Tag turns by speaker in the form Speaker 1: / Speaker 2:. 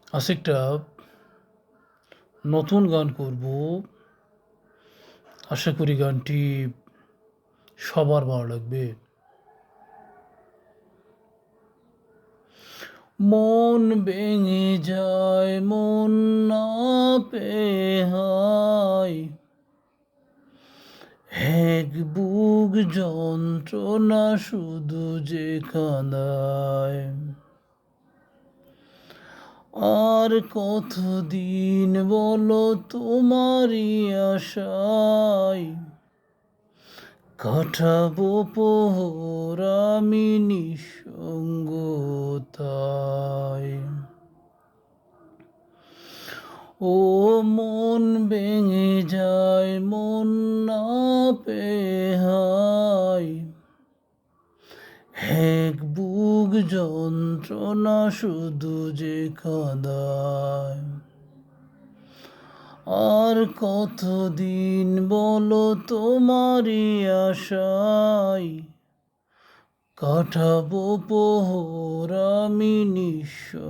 Speaker 1: আজ একটা নতুন গান করব। আশা করি গানটি সবার ভালো লাগবে। মন ভেঙে যায় মন না পেয়ে হায়, এক বুক যন্ত্রণা শুধু যে কাঁদায়। আর কতদিন বলো তোমারই আশায় কাটাবো পোহর আমি নিঃসঙ্গতায়। ও মন ভেঙে যায় মন না পেয়ে হায়, এক বুক যন্ত্রণা শুধু যে কাঁদায়। আর কতদিন বলো তোমারই আশায় কাটাবো পোহর আমি নিঃসঙ্গতায়।